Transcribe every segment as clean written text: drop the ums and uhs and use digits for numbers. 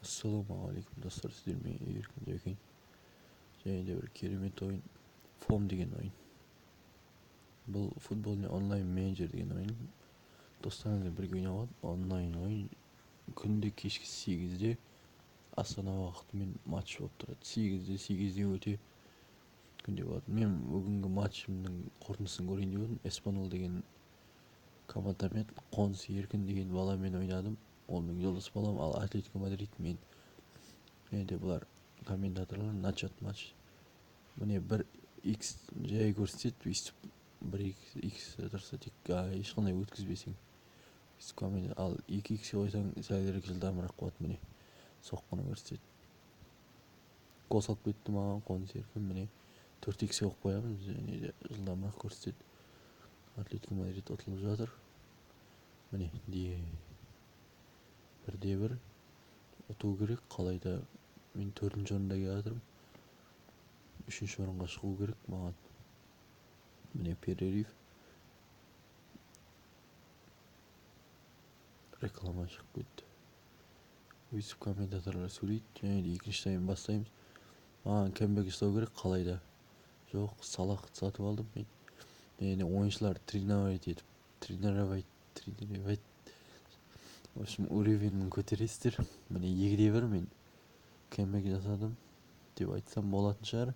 Ассалаумағалейкум достар, сіздермен еркін жәкен. Және де бір керемет ойын фом деген ойын. Бұл футболный онлайн менеджер деген ойын. Достарыңызбен бірге ойнауға онлайн ойын. Күнде кешкі 8-де Астана уақытымен матч болып тұрады. 8-де өте күнде болады. Мен бүгінгі матчымның қорытындысын көрейін деп едім. Эспаньол деген командамен Қоныс Еркін деген баламен ойнадым. Ол менің жолдас балам, ал Атлетико Мадрид мен. Және де бұлар комментаторлар начат матч. Міне бір X жай көрсетеді, өйстіп бір X тұрса тек ешқандай өткізбесең. Ал 2X қойсаң сәлірек жылдамырақ қуады, міне соққыны көрсетеді. Гол салып кетті маған Қоныс Еркін, міне 4X қойып қоямыз, және де жылдамырақ көрсетеді. Атлетико Мадрид ұтылып жатыр. Міне бірде бір ұту керек. Қалайда мен 4-ші орында келе жатырмын. 3-ші орынға шығу керек маған. Міне перерив. Реклама шығып кетті. Өйстіп комментаторлар сөйлейді, және де екінші тайм бастаймыз. Маған кэмбэк жасау керек, қалайда. Жоқ, Салахты сатып алдым мен. Және ойыншылар тренировать. В общем, уровенін көтересіздер. Міне 2-1 мен кэмбэк жасадым деп айтсам болатын шығар.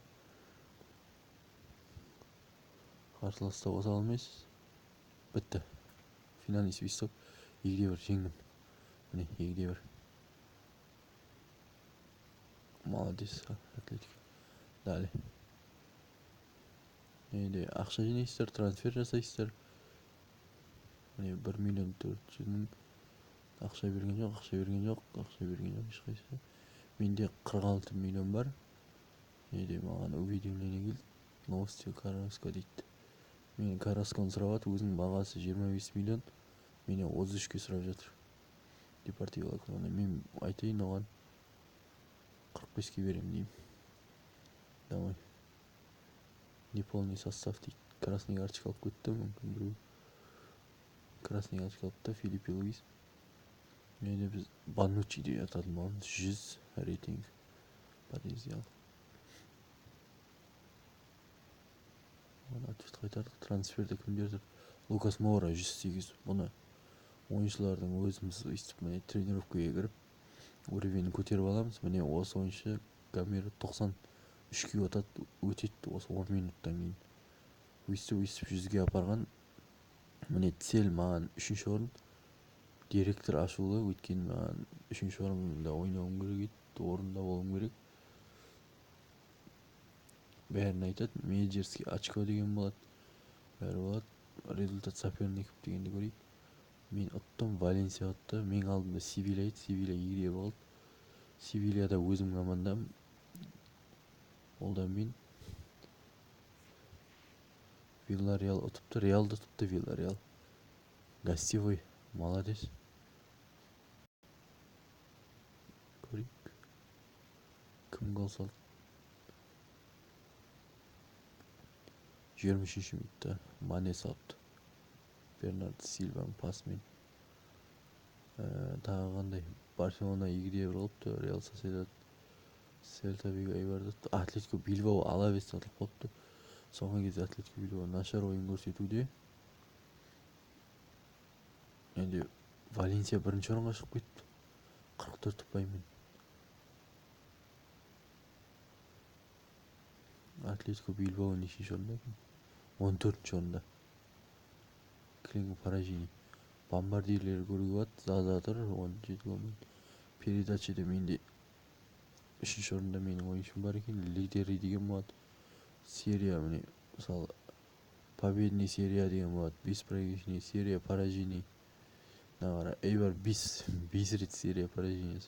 Қарсыласта боса алмайсыз. Бітті. Финальный свисток. 2-1 жеңдім. Міне 2-1. Молодец, Атлетико. Далі. Енді ақша жинайсыздар, трансфер жасайсыздар. Міне 1.400.000 ақша берген жоқ, ешқайсысы. Менде 46 миллион бар. Енді маған уведомление келді. Новости Карраско дейді. Мен Каррасконы сұрап жатыр, өзінің бағасы 25 миллион. Мені 33-ке сұрап жатыр. Депортиво клубына. Мен айтайын оған 45-ке берем деймін. Давай. Неполный состав дейді. Красный карточка алып кетті, мүмкін біреу. Красный карточка алыпты, Филиппе Луис. Енді біз Бануччи деп аталмамыз. 100 рейтинг. Подъездел. Ответ қайтардық. Трансферді кімдер тұр? Лукас Моура 108. Бұны ойыншылардың өзіміз өйстіп міне тренировкаға кіріп уровенін көтеріп аламыз. Міне осы ойыншы Гамero 93-ке өтеді осы 10 минуттан кейін. Өйстіп 100-ге апарған. Міне цель маған 3-ші орын. Директор ашулы, өйткені маған 3-ші орында ойнауым керек еді, орында болуым керек. Бәрін айтады. Менеджерский очко деген болады. Бәрі болады. Результат соперников дегенді көрейік. Мен ұттым, Валенсия ұтты. Мен алдымда Севилья еді. Севилья 2-2 болды. Севильяда өзім командам. Олда мен. Виллареал ұтыпты. Реалды ұтыпты Виллареал. Гостевой. Молодец. Көрейік. Кім гол салды? 23-ші минутта Мане салды. Бернард Сильваның пасымен. Тағы қандай? Барселона 2-1 болыпты. Реал Сосьедад Селта Виго Эйбарды. Атлетико Бильбао Алавес ұтылып қалыпты. Соңғы кезде Атлетико Бильбао нашар ойын көрсетуде. Енді Валенсия 1-ші орынға шығып кетті. 44 ұпаймен. Атлетико Бильбао нешінші орында? 14-ші орында. Клинго Паражини. Бомбардирлері көруге болады. Заза тұр. 17 голмен. Передачеде менде 3-ші орында менің ойыншым бар екен. Лидері деген болады. Серия міне. Мысалы, победный серия деген болады. Беспроигрышный серия Паражини. Эйбар 5 рет серия Паражини.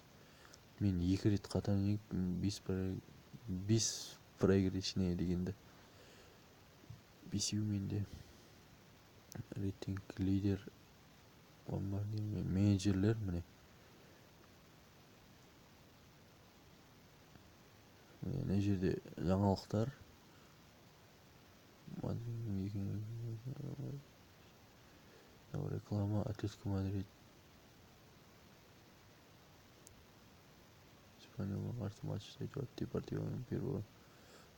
Мен 2 рет қатарынан 5 проигрышный дегенді. 5-еу менде. Рейтинг лидер. Менеджерлер міне. Мына жерде жаңалықтар. Реклама Атлетико Мадрид. Испанияға қарсы матчты айтып жатыр. Депортиво Перво.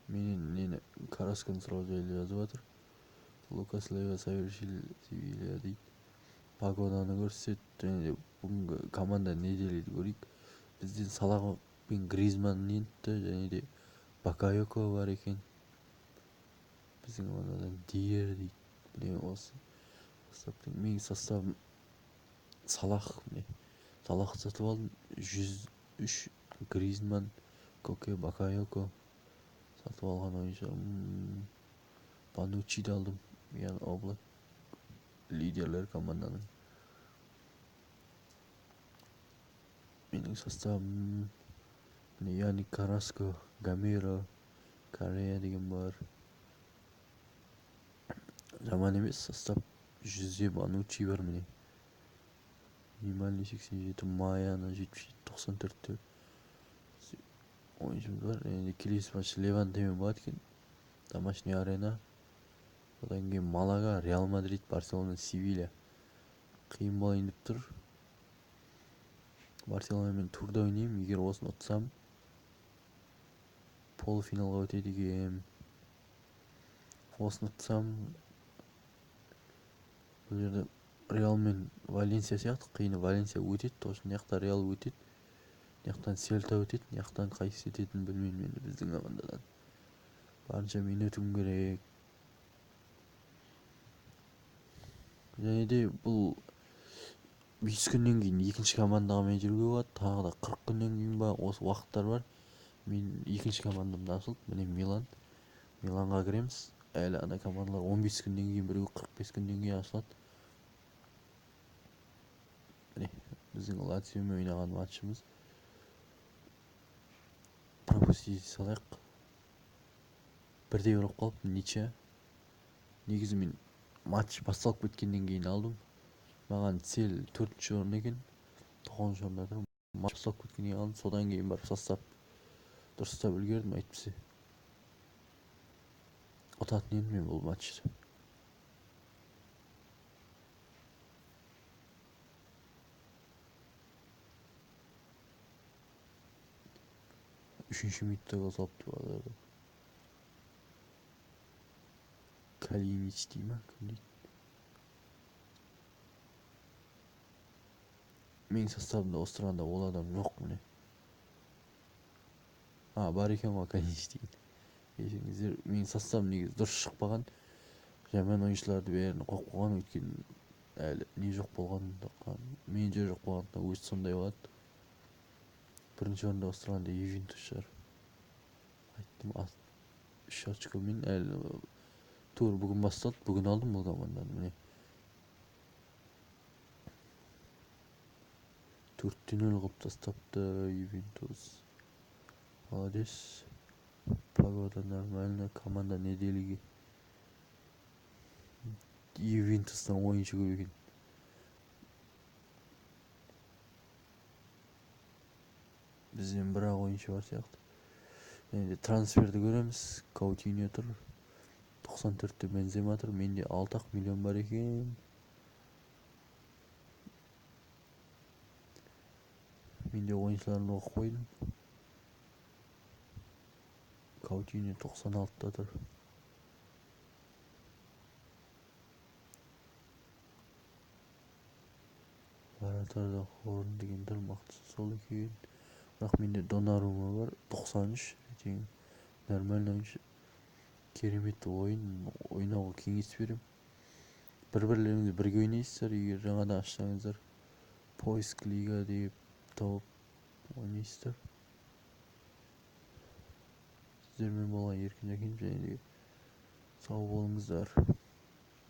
Менен нені Карасканы сұрау жайлы жазып жатыр. Лукас Лейва совершил Севилья дейді. Погоданы көрсет, және де бүгінгі команда не делейді көрейік. Бізден Салах пен Гризманн ентті, және де Бакайоко бар екен. Біздің командадан Диер дейді. Міне осы составтың менің составым Салах. Міне Салах сатып алдым. 103 Гризманн, Коке, Бакайоко сатып алған ойыншы. Банучиді алдым. Ян Облак лидерлер команданың. Менің составым міне Яник Караско, Гамеро, Корея деген бар. Жаман емес состав. 100-де Банучи бар міне. Минимальный 87, Маяны 77-94-те ойыншымыз бар. Енді келесі матч Левантемен болады екен. Домашний арена. Одан кейін Малага, Реал Мадрид, Барселона, Севилья. Қиын болайын деп тұр. Барселонамен турда ойнаймын. Егер осыны ұтсам, полуфиналға өтеді екен. Осыны ұтсам, бұл жерде Реал мен Валенсия сияқты қиыны. Валенсия өтеді, точно мына Реал өтеді. Мына Сельта өтеді, мына қайсысы өтетінін білмеймін енді біздің командадан. Барынша мен өтуім керек. Және де бұл 5 күннен кейін екінші командаға мен жүруге болады. Тағы да 40 күннен кейін ба, осы уақыттар бар. Мен екінші командамды ашылды. Міне Милан. Миланға кіреміз. Әлі ана командалар 15 күннен кейін, біреу 45 күннен кейін ашылады. Міне біздің Лациомен ойнаған матчымыз. Пропустить салайық. Бірдей ұрып қалып, ничья. Негізі мен матч басталып кеткеннен кейін алдым. Маған цел 4-ші орын екен. 9-ші орында тұрмын. Матч басталып кеткеннен алдым. Содан кейін барып состав дұрыстап үлгердім, әйтпесе ұтатын едім мен бұл матчты. Үшінші минутта гол салыпты балалар. Калинич дей ма, кім дейді? Менің составымда осы тұрғанда ол адам жоқ міне. Бар екен ғой Калинич деген. Кешіріңіздер, менің составым негізі дұрыс шықпаған. Жаман ойыншыларды бәрін қойып қойған, өйткені әлі не жоқ болғандықтан, менеджер жоқ болғандықтан өзі сондай болады. Бірінші орында осы тұрғанда Ювентус шығар. Айттым, 3 очкомен әлі тур бүгін басталды. Бүгін алдым бұл команданы міне. 4-0 қылып тастапты Ювентус. Молодец. Погода нормально. Команда неделеге. Ювентустан ойыншы көп екен. Бізден бір-ақ ойыншы бар сияқты. Енді трансферді көреміз. Каутиньо тұр. 94-те Бензема тұр. Менде 6 миллион бар екен. Менде ойыншыларын оқып қойдым. Каутиньо 96-та тұр. Баратарда Хорн деген тұр, мақтысы сол екен. Бірақ менде Донарума бар, 93. Рейтинг нормально ойыншы. Керемет ойнауға кеңес берем. Бір-бірлеріңізді бірге ойнайсыздар, егер жаңадан ашсаңыздар. Поиск лига деп тауып ойнайсыздар. Сіздермен болған Еркін Жәкенов, және де сау болыңыздар.